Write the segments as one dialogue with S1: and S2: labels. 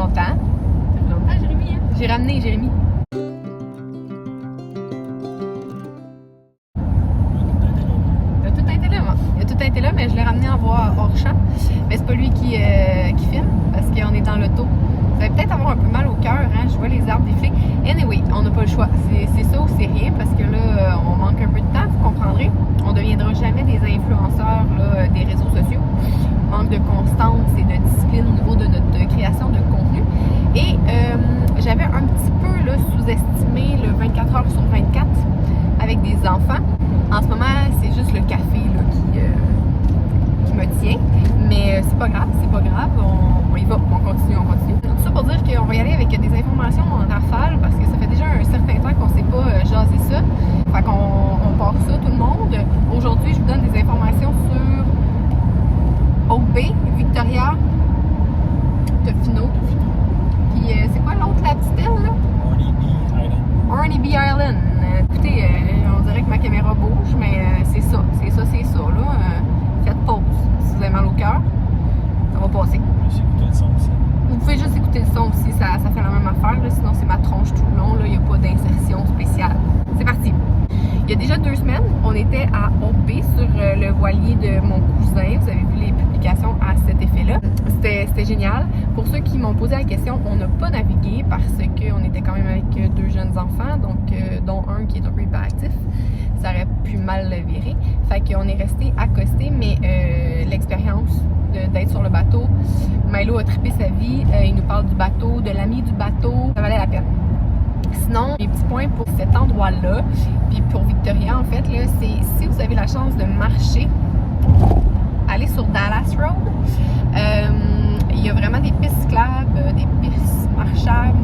S1: longtemps. Ça fait longtemps, Jérémy, hein? J'ai ramené Jérémy. Il a tout été là, moi. Il a tout été là, mais je l'ai ramené en voie hors champ. Mais c'est pas lui qui filme, parce qu'on est dans l'auto. Vous allez peut-être avoir un peu mal au cœur, hein? Je vois les arbres défiler. Anyway, on n'a pas le choix. C'est ça ou c'est rien, parce que là, on manque un peu de temps, vous comprendrez. On ne deviendra jamais des influenceurs là, des réseaux sociaux. Manque de constance et de discipline au niveau de notre création de contenu. Et j'avais un petit peu là, sous-estimé le 24 heures sur 24 avec des enfants. En ce moment, c'est juste le café là, qui me tient. Mais c'est pas grave, on y va, on continue. Tout ça pour dire qu'on va y aller avec des informations en rafale parce que ça fait déjà un certain temps qu'on ne sait pas jaser ça. Fait qu'on part ça tout le monde. Aujourd'hui, je vous donne des informations sur Oak Bay, Victoria, Tofino. Puis c'est quoi l'autre, la petite île là? Hornby Island. Écoutez, on dirait que ma caméra bouge, mais c'est ça là. Faites pause. Si vous avez mal au cœur, ça va passer. Vous pouvez juste écouter le son aussi, ça fait la même affaire, là, sinon c'est ma tronche tout le long, là, il n'y a pas d'insertion spéciale. C'est parti! Il y a déjà 2 semaines, on était à Oak Bay sur le voilier de mon cousin. Vous avez vu les publications à cet effet-là. C'était génial. Pour ceux qui m'ont posé la question, on n'a pas navigué parce qu'on était quand même avec 2 jeunes enfants, donc dont un qui est un peu hyperactif. Ça aurait pu mal le virer. Fait qu'on est resté accosté, mais l'expérience d'être sur le bateau, Milo a trippé sa vie. Il nous parle du bateau, de l'ami du bateau. Ça valait la peine. Sinon, les petits points pour cet endroit-là, puis pour Victoria, en fait, c'est si vous avez la chance de marcher, allez sur Dallas Road. Il y a vraiment des pistes cyclables, des pistes marchables,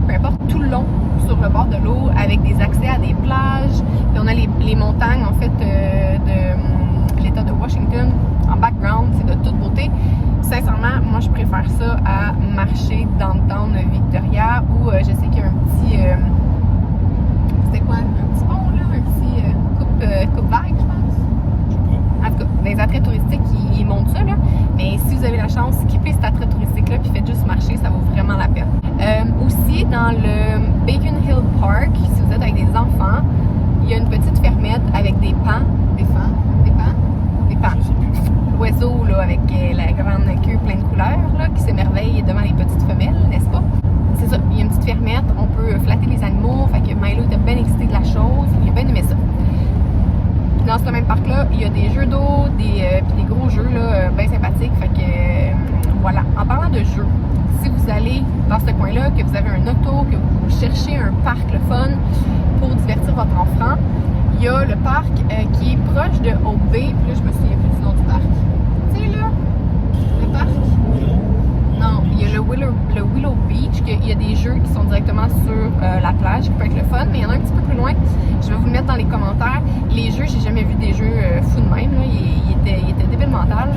S1: peu importe, tout le long sur le bord de l'eau, avec des accès à des plages. Puis on a les montagnes, en fait, de l'État de Washington en background, c'est de toute beauté. Sincèrement, moi je préfère ça à marcher dans le downtown Victoria où je sais qu'il y a un petit c'était quoi? Un petit pont là? Un petit coupe-vague, je pense. En tout cas, dans les attraits touristiques, ils montent ça là. Mais si vous avez la chance, skippez cet attrait touristique là puis faites juste marcher, ça vaut vraiment la peine. Aussi, dans le Bacon Hill Park, si vous êtes avec des enfants, il y a une petite fermette avec des pans. L'oiseau là, avec la grande queue pleine de couleurs là, qui s'émerveille devant les petites femelles, n'est-ce pas? C'est ça, il y a une petite fermette, on peut flatter les animaux, fait que Milo était bien excité de la chose, il a bien aimé ça. Dans ce même parc-là, il y a des jeux d'eau, puis des gros jeux là, bien sympathiques, fait que voilà. En parlant de jeux, si vous allez dans ce coin-là, que vous avez un auto, que vous cherchez un parc le fun pour divertir votre enfant, il y a le parc qui est proche de Oak Bay, puis là je me souviens plus du nom du parc. Tu sais là, le parc? Non, il y a le Willow Beach, il y a des jeux qui sont directement sur la plage, qui peut être le fun, mais il y en a un petit peu plus loin. Je vais vous le mettre dans les commentaires. Les jeux, j'ai jamais vu des jeux fous de même, là. Il était débile mental.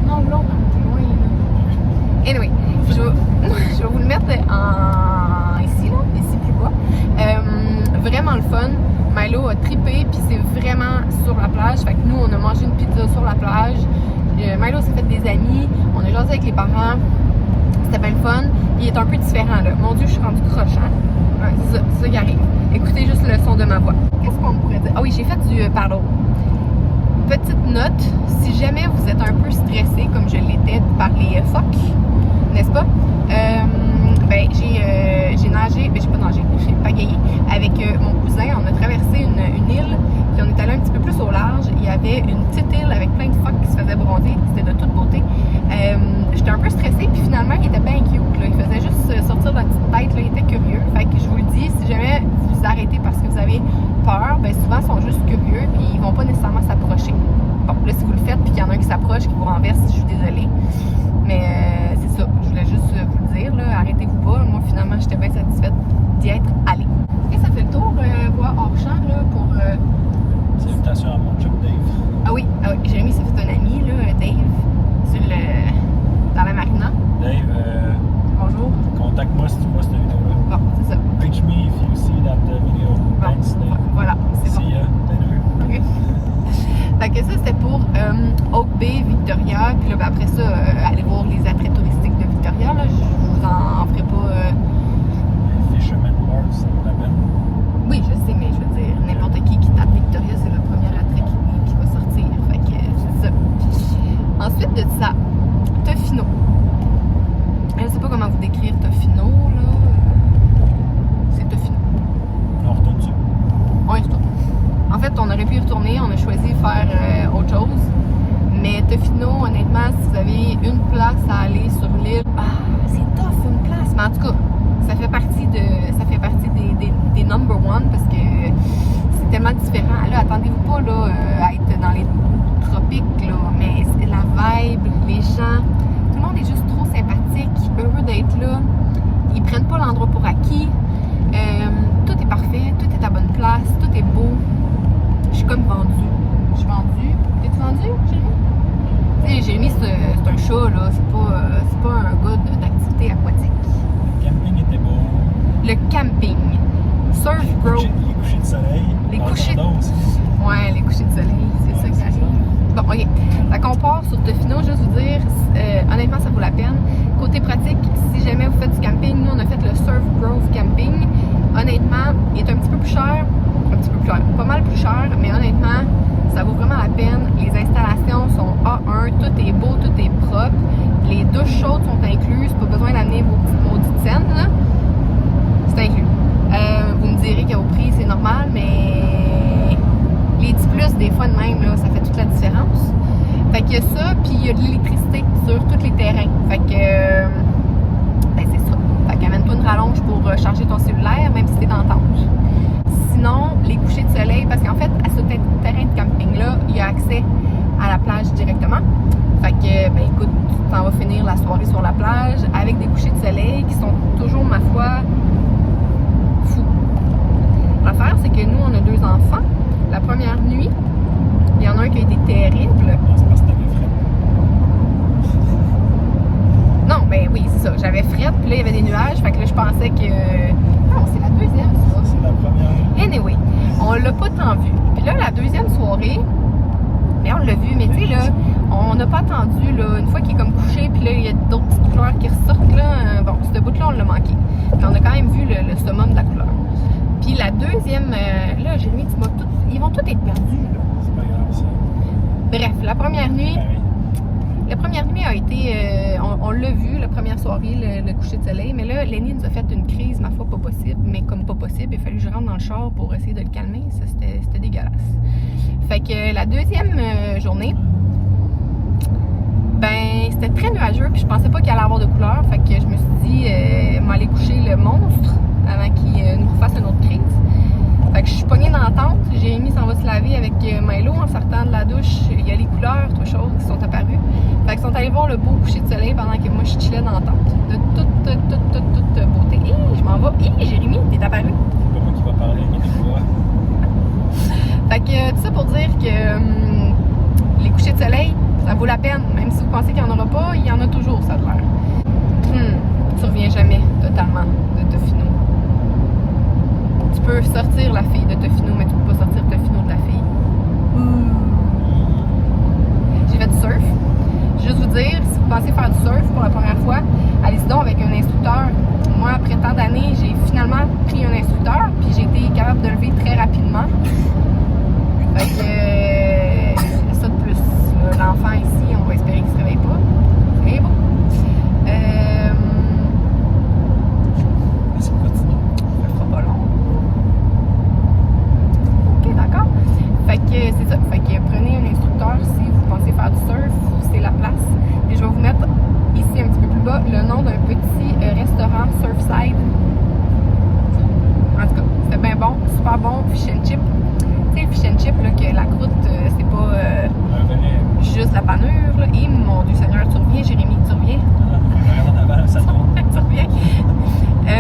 S1: Non, l'autre, un peu plus loin. Anyway, je vais vous le mettre ici plus bas. Vraiment le fun. Milo a trippé, puis c'est vraiment sur la plage. Fait que nous, on a mangé une pizza sur la plage. Milo s'est fait des amis. On a jasé avec les parents. C'était bien le fun. Il est un peu différent, là. Mon Dieu, je suis rendue crochant. Ouais, c'est ça qui arrive. Écoutez juste le son de ma voix. Qu'est-ce qu'on pourrait dire? Ah oui, j'ai fait du paddle. Petite note, si jamais vous êtes un peu stressé, comme je l'étais par les phoques, n'est-ce pas? J'ai nagé, j'ai pas nagé, j'ai pagayé avec mon cousin. On a traversé une île, puis on est allé un petit peu plus au large. Il y avait une petite île avec plein de phoques qui se faisaient bronzer, c'était de toute beauté. J'étais un peu stressée, puis finalement, il était bien cute, là. Il faisait juste sortir de la petite tête, là. Il était curieux. Fait que je vous le dis, si jamais vous arrêtez parce que vous avez peur, souvent, ils sont juste curieux, puis ils vont pas nécessairement s'approcher. Bon, là, si vous le faites, puis qu'il y en a un qui s'approche, qui vous renverse, je suis désolée. Mais c'est ça, je voulais juste vous le dire, là, arrêtez-vous pas. Moi, finalement, j'étais bien satisfaite d'y être allée. Et ça fait le tour, voie hors champ, là, pour...
S2: Salutations à mon chum Dave.
S1: Ah oui, Jérémy s'est fait un ami, là, Dave, dans la marina.
S2: Dave,
S1: bonjour.
S2: Contacte-moi si tu vois cette vidéo-là.
S1: Bon, c'est ça.
S2: Reach me if you see that video.
S1: Bon,
S2: Thanks, Dave.
S1: voilà, c'est bon.
S2: See ya, later.
S1: OK. Fait que ça, c'était pour Oak Bay, Victoria. Puis là, après ça, aller voir les attraits touristiques de Victoria. Victoria, là, je vous en ferai pas.
S2: Fisherman Wharf, ça vaut la peine.
S1: Oui, je sais, mais je veux dire, n'importe qui tape Victoria, c'est le premier attrait qui va sortir. Fait que c'est ça. Ensuite de ça, Tofino. Je ne sais pas comment vous décrire Tofino, là. C'est Tofino.
S2: On retourne dessus.
S1: On y retourne. En fait, on aurait pu y retourner, on a choisi de faire autre chose. Mais Tofino, honnêtement, si vous avez une place à aller sur l'île, c'est tough une place. Mais en tout cas, ça fait partie des number one parce que c'est tellement différent. Là, attendez-vous pas là, à être dans les tropiques, là, mais c'est la vibe, les gens, tout le monde est juste trop sympathique, heureux d'être là. Ils prennent pas l'endroit pour acquis. Tout est parfait, tout est à bonne place, tout est beau. Je suis comme vendue. Je suis vendue. T'es-tu vendue, Jérémy? Tu sais, Jérémy, c'est un chat, là. C'est pas un gars d'activité aquatique.
S2: Le camping était beau.
S1: Le camping. Surf Grove.
S2: Les couchers de soleil.
S1: Les couchers.
S2: Aussi.
S1: Ouais, les couchers de soleil, c'est ça qui arrive. Bon, ok. Fait qu'on part sur Tofino, juste vous dire, honnêtement, ça vaut la peine. Côté pratique, si jamais vous faites du camping, nous, on a fait le Surf Grove Camping. Honnêtement, il est un petit peu plus cher. Pas mal plus cher, mais honnêtement, ça vaut vraiment la peine. Les installations sont A1, tout est beau, tout est propre. Les douches chaudes sont incluses, pas besoin d'amener vos petites maudites scènes, là. C'est inclus. Vous me direz qu'au prix, c'est normal, mais les petits plus, des fois de même, là, ça fait toute la différence. Fait qu'il y a ça, puis il y a de l'électricité sur tous les terrains. Fait que, ben c'est ça. Fait qu'amène-toi une rallonge pour charger ton cellulaire, même si t'es dans tente. Sinon, les couchers de soleil, parce qu'en fait, à ce terrain de camping-là, il y a accès à la plage directement. Fait que, ben écoute, tu t'en vas finir la soirée sur la plage avec des couchers de soleil qui sont toujours, ma foi, fous. L'affaire, c'est que nous, on a 2 enfants. La première nuit, il y en a un qui a été terrible.
S2: Non, c'est parce que t'avais frais.
S1: Non, ben oui, c'est ça. J'avais frette, puis là, il y avait des nuages. Fait que là, je pensais que... Non, c'est la deuxième, ça.
S2: C'est la première.
S1: Anyway, on l'a pas tant vu. Puis là, la deuxième soirée, mais on l'a vu, mais tu sais, là, on n'a pas attendu, là, une fois qu'il est comme couché, puis là, il y a d'autres petites couleurs qui ressortent, là. Bon, ce bout-là, on l'a manqué. Mais on a quand même vu le summum de la couleur. Puis la deuxième, là, Jérémy, tu m'as tout... Ils vont tous être perdus, là.
S2: C'est pas grave, ça.
S1: Bref, la première nuit...
S2: Pareil.
S1: La première nuit a été, on l'a vu, la première soirée, le coucher de soleil, mais là, Lenny nous a fait une crise, ma foi, pas possible, mais comme pas possible, il a fallu que je rentre dans le char pour essayer de le calmer, ça, c'était dégueulasse. Fait que la deuxième journée, ben, c'était très nuageux, puis je pensais pas qu'il allait avoir de couleur, fait que je me suis dit, m'aller coucher le monstre avant qu'il nous refasse une autre crise. Fait que je suis pognée dans la tente, Jérémy s'en va se laver avec Milo en sortant de la douche. Il y a les couleurs, toutes choses qui sont apparues. Fait qu'ils sont allés voir le beau coucher de soleil pendant que moi je chillais dans la tente. De toute beauté. Hé, je m'en vais. Hé, Jérémy, t'es apparu.
S2: C'est pas moi qui va parler, inquiétez-toi.
S1: Fait que tout ça pour dire que les couchers de soleil, ça vaut la peine. Même si vous pensez qu'il n'y en aura pas, il y en a toujours, ça a l'air. Tu reviens jamais totalement de Tofino. Tu peux sortir la fille de Tofino, mais tu peux pas sortir Tofino de la fille. J'ai fait du surf. Juste vous dire, si vous pensez faire du surf pour la première fois, allez-y donc avec un instructeur. Moi, après tant d'années, j'ai finalement pris un instructeur, puis j'ai été capable de lever très rapidement. Fait que, ça de plus. L'enfant ici, on va espérer qu'il se réveille pas. C'est bon.
S2: C'est continue.
S1: Ça sera pas long. Ok, d'accord. Fait que c'est ça. Fait que prenez un instructeur si vous pensez faire du surf, c'est la place. Et je vais vous mettre ici un petit peu plus bas le nom d'un petit restaurant Surfside. En tout cas, c'était bien bon, super bon, fish and chip. Tu sais, le fish and chip, là, que la croûte, c'est pas juste la panure. Là. Et mon Dieu Seigneur, tu reviens, Jérémy, tu reviens.
S2: Regarde en avant, ça tombe.
S1: Tu reviens.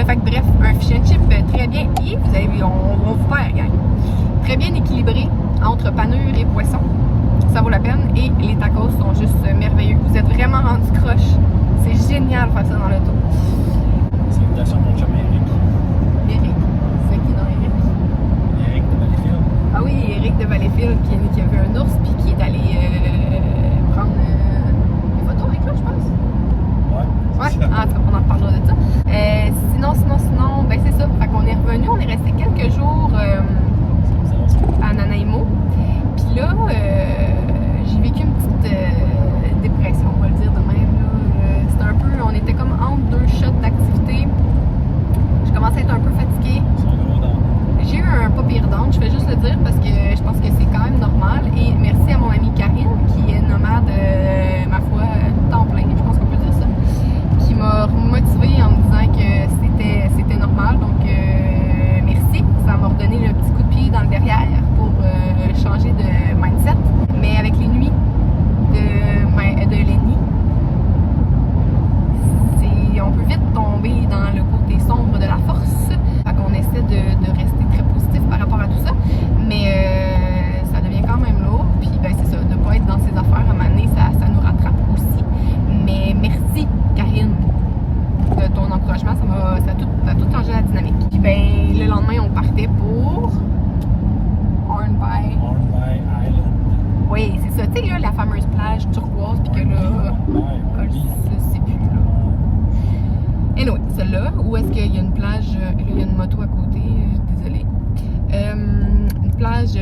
S1: Fait que bref, un fish and chip très bien. Et vous avez vu, on vous perd, gang. Très bien équilibré entre panure et poisson. Ça vaut la peine. Et les tacos sont juste merveilleux. Vous êtes vraiment rendu croche. C'est génial de faire ça dans l'auto.
S2: C'est l'invitation de mon chum Eric.
S1: Eric. C'est qui dans Eric?
S2: Eric de Valleyfield.
S1: Ah oui, Eric de Valleyfield qui a vu un ours puis qui est allé prendre des photos avec lui, je pense.
S2: Ouais.
S1: Ouais, en tout où est-ce qu'il y a une plage, il y a une moto à côté, désolée. Une plage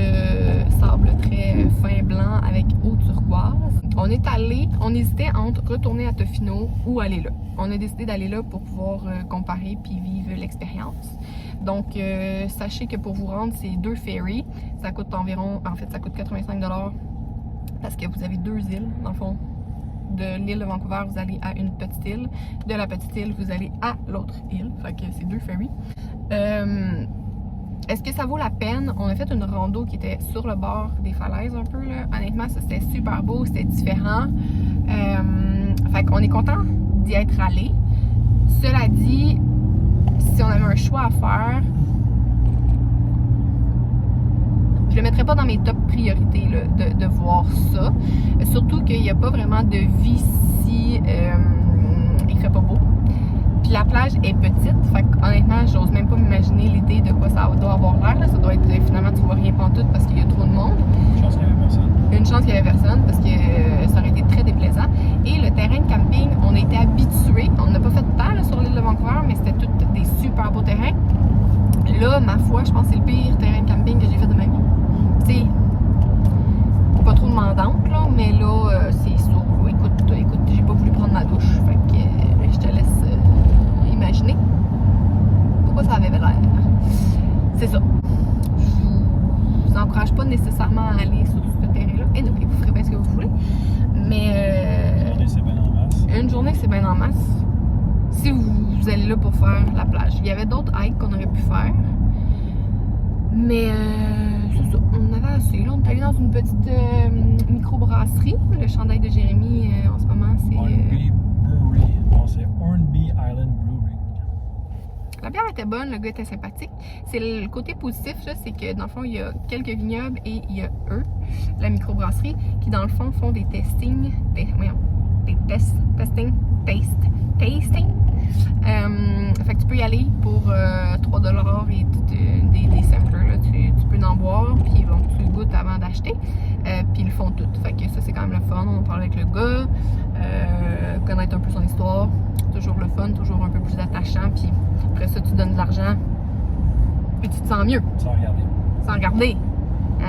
S1: sable très fin blanc avec eau turquoise. On est allé, on hésitait entre retourner à Tofino ou aller là. On a décidé d'aller là pour pouvoir comparer puis vivre l'expérience. Donc, sachez que pour vous rendre, c'est 2 ferries. Ça coûte environ, en fait, ça coûte 85$ parce que vous avez 2 îles, dans le fond. De l'île de Vancouver, vous allez à une petite île. De la petite île, vous allez à l'autre île. Fait que c'est 2 ferries. Est-ce que ça vaut la peine? On a fait une rando qui était sur le bord des falaises un peu, là. Honnêtement, ça c'était super beau, c'était différent. Fait qu'on est content d'y être allé. Cela dit, si on avait un choix à faire, je le mettrais pas dans mes top priorités là, de voir ça. Surtout qu'il n'y a pas vraiment de vie si il fait pas beau. Puis la plage est petite, fait honnêtement, j'ose même pas m'imaginer l'idée de quoi ça doit avoir l'air. Ça doit être, finalement, tu vois rien pantoute parce qu'il y a trop de monde.
S2: Une chance qu'il n'y avait personne.
S1: Une chance qu'il n'y avait personne parce que ça aurait été très déplaisant. Et le terrain de camping, on a été habitués. On n'a pas fait de temps là, sur l'île de Vancouver, mais c'était tous des super beaux terrains. Là, ma foi, je pense que c'est le pire terrain de camping que j'ai fait de ma vie. Tu sais, pas trop demandante, là, mais là, c'est sûr. Écoute, j'ai pas voulu prendre ma douche. Fait que je te laisse imaginer pourquoi ça avait l'air. C'est ça. Je vous encourage pas nécessairement à aller sur ce terrain-là. Et donc, vous ferez bien ce que vous voulez. Mais
S2: Une journée, c'est bien en masse.
S1: Une journée, c'est bien en masse. Si vous allez là pour faire la plage. Il y avait d'autres hikes qu'on aurait pu faire. Mais c'est ça. On avait assez. Là, on est allé dans une petite microbrasserie. Le chandail de Jérémy, en ce moment, c'est...
S2: Hornby Brewery. Non, c'est Hornby Island Brewery.
S1: La bière était bonne, le gars était sympathique. C'est le côté positif, là, c'est que dans le fond, il y a quelques vignobles et il y a eux, la microbrasserie, qui dans le fond font des tastings. Fait que tu peux y aller pour 3$ et des samplers. Là. Tu peux en boire, puis bon, tu goûtes avant d'acheter. Puis ils le font tout. Fait que ça, c'est quand même le fun. On parle avec le gars, connaître un peu son histoire. Toujours le fun, toujours un peu plus attachant. Puis après ça, tu donnes de l'argent, puis tu te sens mieux.
S2: Sans regarder.
S1: Sans regarder.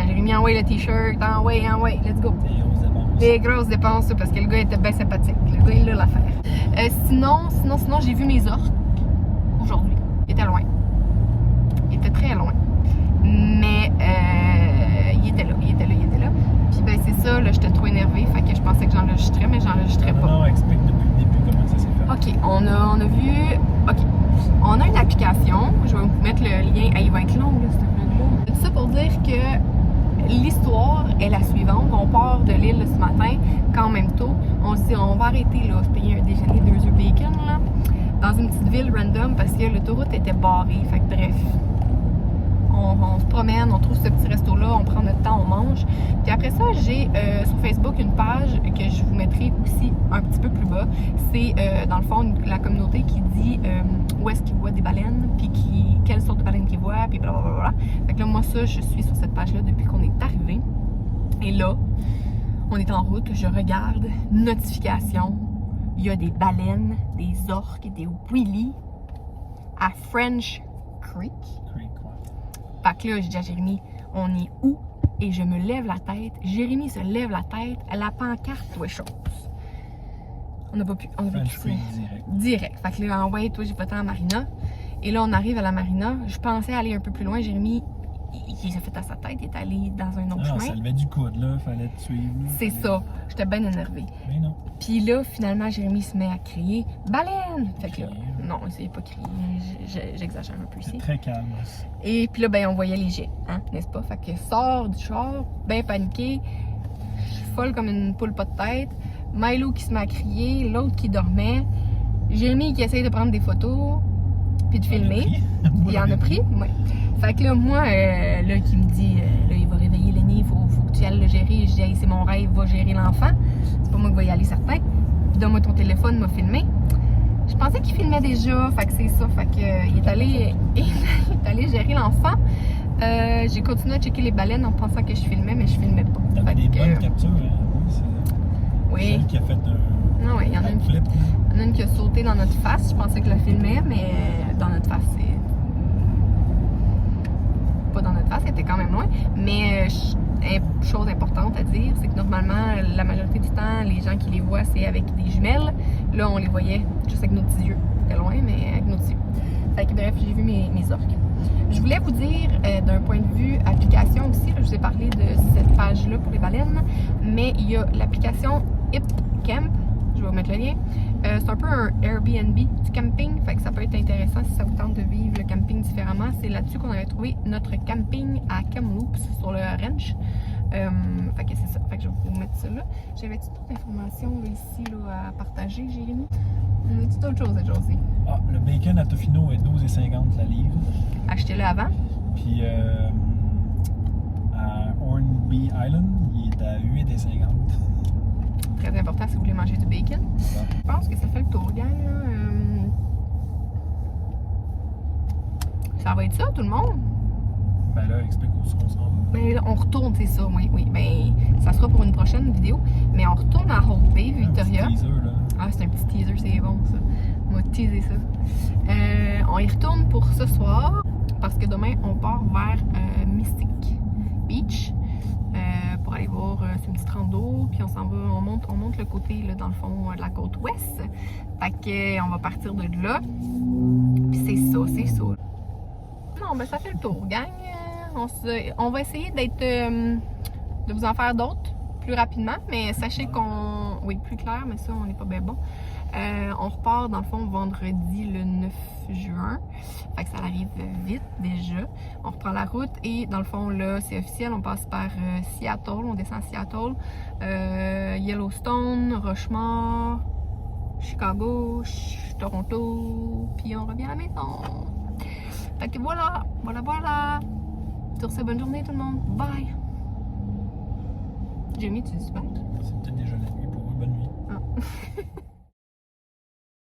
S1: J'ai mis en way le t-shirt, en way, let's go.
S2: Des grosses dépenses.
S1: Des grosses dépenses, parce que le gars était bien sympathique. Le gars, il a l'affaire. Sinon, j'ai vu mes orques aujourd'hui. Il était loin. Il était très loin. Mais il était là. Puis ben c'est ça, là, j'étais trop énervée. Fait que je pensais que j'enregistrais, mais j'enregistrais pas.
S2: Non, explique depuis le début comment ça s'est fait.
S1: OK, on a vu... OK. On a une application. Je vais vous mettre le lien. Il va être long, là, c'est un peu long. Tout ça pour dire que l'histoire est la suivante. On part de l'île ce matin, quand même tôt. On se dit, on va arrêter, là, se payer un déjeuner 2 œufs bacon, là, dans une petite ville random parce que l'autoroute était barrée. Fait que bref, on se promène, on trouve ce petit resto-là, on prend notre temps, on mange. Puis après ça, j'ai sur Facebook une page que je vous mettrai aussi un petit peu plus bas. C'est dans le fond la communauté qui dit où est-ce qu'ils voient des baleines, puis quelle sorte de baleines qu'ils voient, puis blablabla. Fait que là, moi, ça, je suis sur cette page-là depuis qu'on est arrivé. Et là, on est en route, je regarde, notification, il y a des baleines, des orques, des willies à French Creek. Fait que là, je dis à Jérémy, on est où? Et je me lève la tête. Jérémy se lève la tête. La pancarte, toi, chose. On n'a pas pu. Direct. Fait que là, en ouais, toi, j'ai pas tant à Marina. Et là, on arrive à la Marina. Je pensais aller un peu plus loin. Jérémy, il s'est fait à sa tête. Il est allé dans un autre chemin.
S2: Ça levait du coude, là. Fallait te suivre.
S1: C'est ça. J'étais bien énervée.
S2: Mais non.
S1: Puis là, finalement, Jérémy se met à crier « Baleine! » Fait que là, non, il n'a pas crié. J'exagère un peu ici.
S2: C'est très calme.
S1: Et puis là, ben, on voyait les jets, hein, n'est-ce pas? Fait que sort du char, bien paniqué, folle comme une poule pas de tête. Milo qui se met à crier, l'autre qui dormait. Jérémy qui essaye de prendre des photos, puis de filmer. Il en a pris, oui. Fait que là, moi, là, qui me dit, là, il va réveiller Lenny, il faut que tu ailles le gérer. Je dis, hey, c'est mon rêve, va gérer l'enfant. C'est pas moi qui vais y aller, certain. Donne-moi ton téléphone, m'a filmé. Je pensais qu'il filmait déjà, fait que c'est ça. Fait que il est allé gérer l'enfant. J'ai continué à checker les baleines en pensant que je filmais, mais je filmais pas.
S2: T'avais des bonnes captures, hein?
S1: Oui.
S2: Celle qui a fait un
S1: il y en a une
S2: flip.
S1: Il y en a une qui a sauté dans notre face. Je pensais que je la filmais, mais dans notre face, c'est... Pas dans notre face, elle était quand même loin. Mais chose importante à dire, c'est que normalement, la majorité du temps, les gens qui les voient, c'est avec des jumelles. Là, on les voyait juste avec nos petits yeux. C'était loin, mais avec nos petits yeux. Fait que bref, j'ai vu mes orques. Je voulais vous dire, d'un point de vue application aussi, là, je vous ai parlé de cette page-là pour les baleines, mais il y a l'application HipCamp. Je vais vous mettre le lien. C'est un peu un Airbnb du camping, fait que ça peut être intéressant si ça vous tente de vivre le camping différemment. C'est là-dessus qu'on avait trouvé notre camping à Kamloops sur le ranch. Fait que c'est ça. Fait que je vais vous mettre ça là. J'avais-tu d'autres informations là, ici là, à partager, Jérémy? As-tu d'autres choses à jaser?
S2: Ah, le bacon à Tofino est 12,50 la livre.
S1: Achetez-le avant.
S2: Puis à Hornby Island, il est à 8,50.
S1: Très important si vous voulez manger du bacon.
S2: Ouais.
S1: Je pense que ça fait le tour, gang. Ça va être ça, tout le monde?
S2: Ben là, explique où est-ce qu'on s'en va.
S1: Ben, on retourne, c'est ça, oui. Ben, ça sera pour une prochaine vidéo. Mais on retourne à Hope Bay, Victoria.
S2: Un petit teaser, là.
S1: Ah, c'est un petit teaser, c'est bon, ça. On va teaser ça. On y retourne pour ce soir, parce que demain, on part vers Mystic Beach. Pour aller voir c'est une petite rando, puis on s'en va, on monte le côté là, dans le fond de la côte ouest. Fait que on va partir de là. Puis c'est ça. Non, ben ça fait le tour, gang. On va essayer d'être de vous en faire d'autres plus rapidement, mais sachez qu'on... Oui, plus clair, mais ça, on n'est pas bien bon. On repart, dans le fond, vendredi le 9 juin. Fait que ça arrive vite, déjà. On reprend la route et, dans le fond, là, c'est officiel. On passe par Seattle. On descend à Seattle. Yellowstone, Rochemort, Chicago, Toronto. Puis on revient à la maison. Fait que voilà. Sur ce, bonne journée, tout le monde. Bye! Jamie, tu dis bye?
S2: C'est peut-être déjà la nuit pour eux. Bonne nuit.
S1: Ah.